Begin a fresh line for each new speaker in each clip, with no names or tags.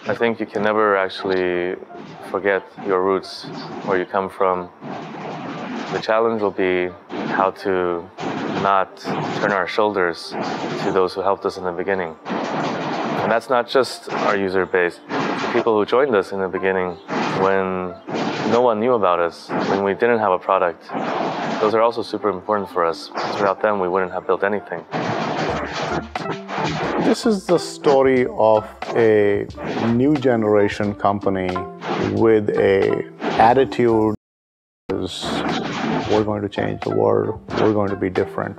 I think you can never actually forget your roots, where you come from. The challenge will be how to not turn our shoulders to those who helped us in the beginning. And that's not just our user base. The people who joined us in the beginning when no one knew about us, when we didn't have a product, those are also super important for us. Because without them, we wouldn't have built anything.
This is the story of a new generation company with a attitude is we're going to change the world, we're going to be different.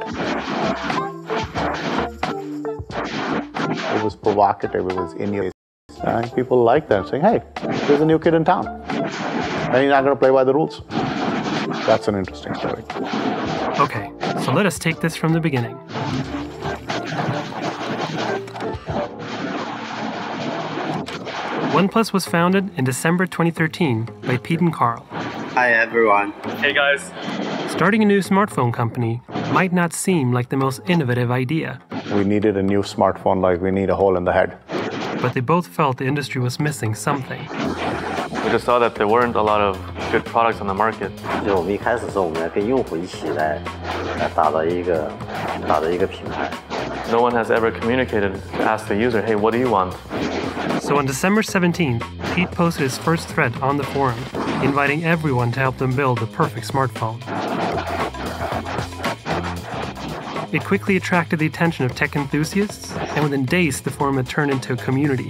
It was provocative, it was in your face. And people like that, saying, hey, there's a new kid in town. And he's not going to play by the rules. That's an interesting story.
Okay, so let us take this from the beginning. Oneplus was founded in December 2013 by Pete and Carl.
Hi everyone.
Hey guys.
Starting a new smartphone company might not seem like the most innovative idea.
We needed a new smartphone like we need a hole in the head.
But they both felt the industry was missing something.
We just saw that there weren't a lot of good products on the market.
就我们一开始是我们要跟用户一起来打造一个品牌。
No one has ever communicated to ask the user, hey, what do you want?
So on December 17th, Pete posted his first thread on the forum, inviting everyone to help them build the perfect smartphone. It quickly attracted the attention of tech enthusiasts, and within days, the forum had turned into a community.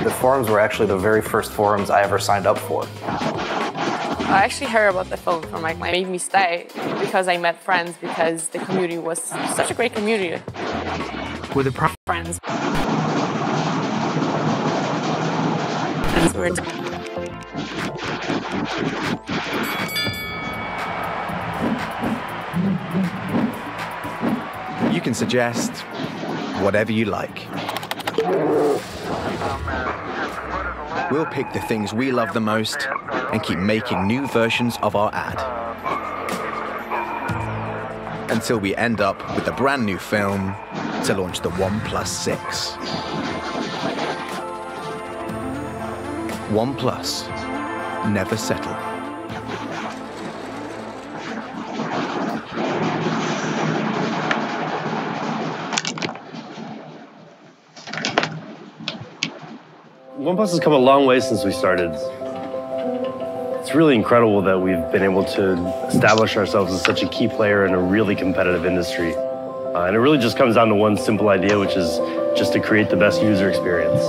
The forums were actually the very first forums I ever signed up for.
I actually heard about the phone from like made me stay because I met friends, because the community was such a great community.
With the
friends.
You can suggest whatever you like. We'll pick the things we love the most and keep making new versions of our ad. Until we end up with a brand new film to launch the Oneplus 6. Oneplus, never settle.
Oneplus has come a long way since we started. It's really incredible that we've been able to establish ourselves as such a key player in a really competitive industry. And it really just comes down to one simple idea, which is just to create the best user experience.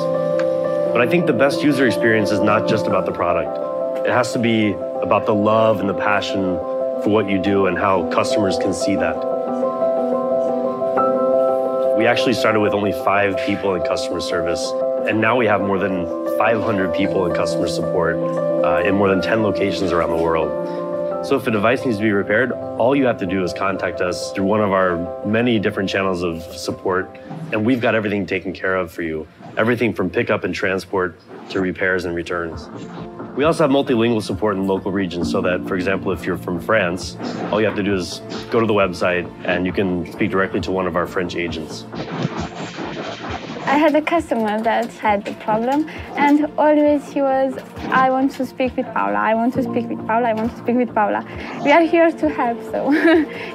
But I think the best user experience is not just about the product. It has to be about the love and the passion for what you do and how customers can see that. We actually started with only 5 people in customer service, and now we have more than 500 people in customer support in more than 10 locations around the world. So if a device needs to be repaired, all you have to do is contact us through one of our many different channels of support, and we've got everything taken care of for you. Everything from pickup and transport to repairs and returns. We also have multilingual support in local regions so that, for example, if you're from France, all you have to do is go to the website and you can speak directly to one of our French agents.
I had a customer that had a problem, and always he was, I want to speak with Paula, I want to speak with Paula, I want to speak with Paula. We are here to help, so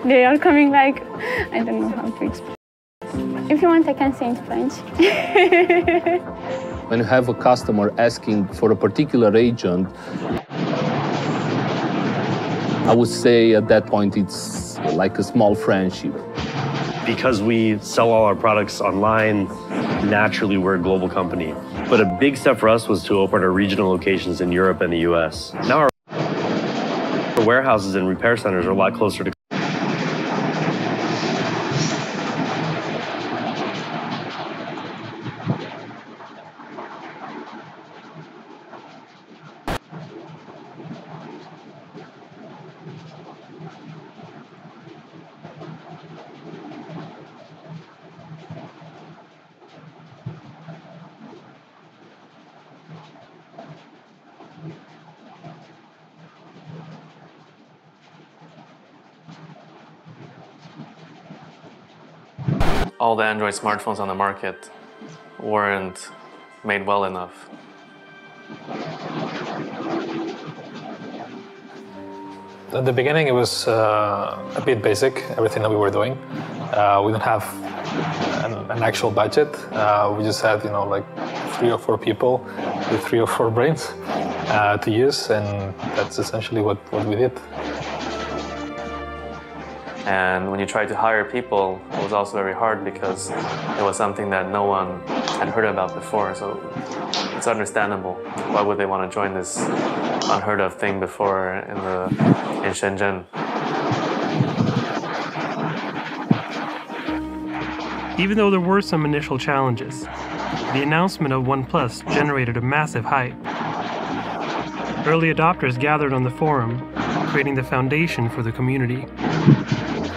they are coming like, I don't know how to explain. If you want, I can say in French.
When you have a customer asking for a particular agent, I would say at that point it's like a small friendship.
Because we sell all our products online, naturally we're a global company. But a big step for us was to open our regional locations in Europe and the US. Now our warehouses and repair centers are a lot closer to
all the Android smartphones on the market weren't made well enough.
At the beginning, it was a bit basic, everything that we were doing. We didn't have an actual budget. We just had, like 3 or 4 people with 3 or 4 brains to use, and that's essentially what we did.
And when you try to hire people, it was also very hard because it was something that no one had heard about before. So it's understandable. Why would they want to join this unheard of thing before in Shenzhen?
Even though there were some initial challenges, the announcement of Oneplus generated a massive hype. Early adopters gathered on the forum, creating the foundation for the community.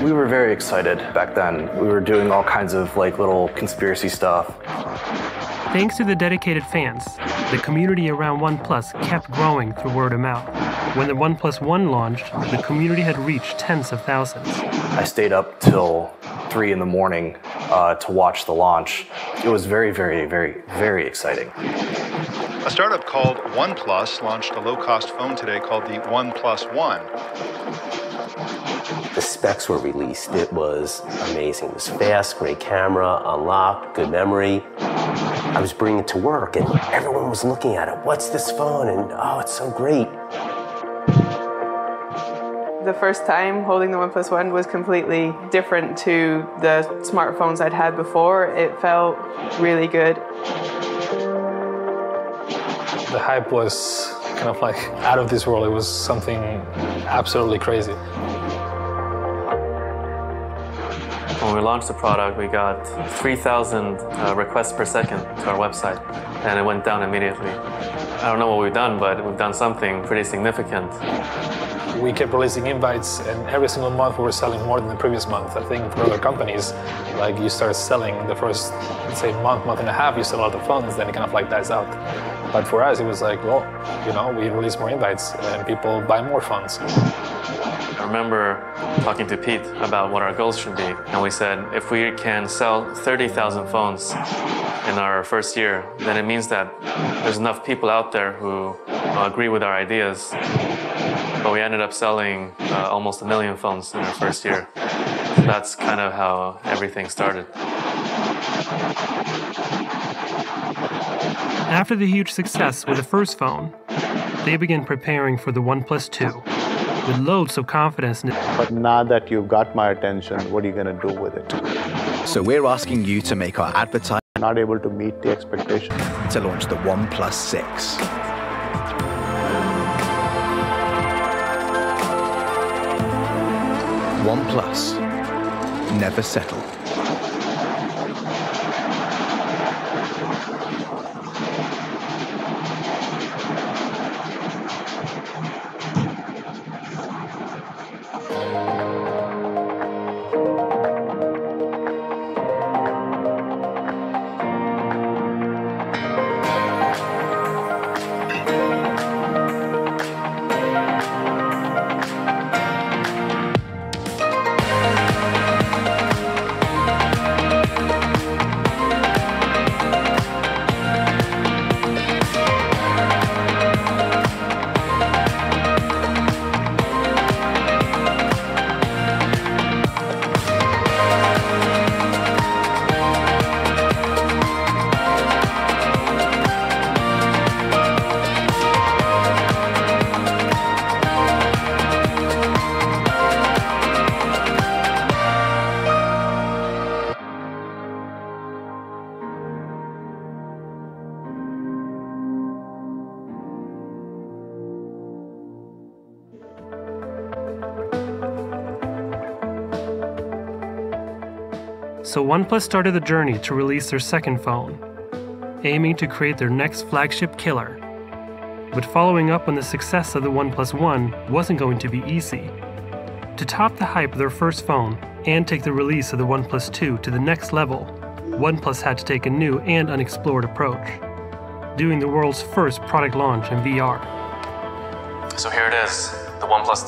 We were very excited back then. We were doing all kinds of little conspiracy stuff.
Thanks to the dedicated fans, the community around Oneplus kept growing through word of mouth. When the Oneplus One launched, the community had reached tens of thousands.
I stayed up till 3 in the morning to watch the launch. It was very, very, very, very exciting.
A startup called Oneplus launched a low-cost phone today called the Oneplus One.
The specs were released. It was amazing. It was fast, great camera, unlocked, good memory. I was bringing it to work and everyone was looking at it. What's this phone? And oh, it's so great.
The first time holding the Oneplus One was completely different to the smartphones I'd had before. It felt really good.
The hype was kind of out of this world. It was something absolutely crazy.
When we launched the product, we got 3,000 requests per second to our website, and it went down immediately. I don't know what we've done, but we've done something pretty significant.
We kept releasing invites, and every single month we were selling more than the previous month. I think for other companies, you start selling the first, let's say, month and a half, you sell a lot of phones, then it kind of dies out. But for us, it was we release more invites, and people buy more phones.
I remember talking to Pete about what our goals should be, and we said if we can sell 30,000 phones in our first year, then it means that there's enough people out there who agree with our ideas. But we ended up selling almost 1 million phones in our first year. So that's kind of how everything started.
After the huge success with the first phone, they began preparing for the Oneplus 2 with loads of confidence.
But now that you've got my attention, what are you going to do with it?
So we're asking you to make our advertising
not able to meet the expectation
to launch the Oneplus 6. Oneplus, never settle.
So Oneplus started the journey to release their second phone, aiming to create their next flagship killer. But following up on the success of the Oneplus One wasn't going to be easy. To top the hype of their first phone and take the release of the Oneplus 2 to the next level, Oneplus had to take a new and unexplored approach, doing the world's first product launch in VR.
So here it is, the Oneplus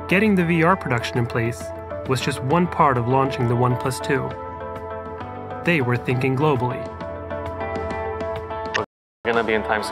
2.
Getting the VR production in place was just one part of launching the Oneplus 2. They were thinking globally.
be in Times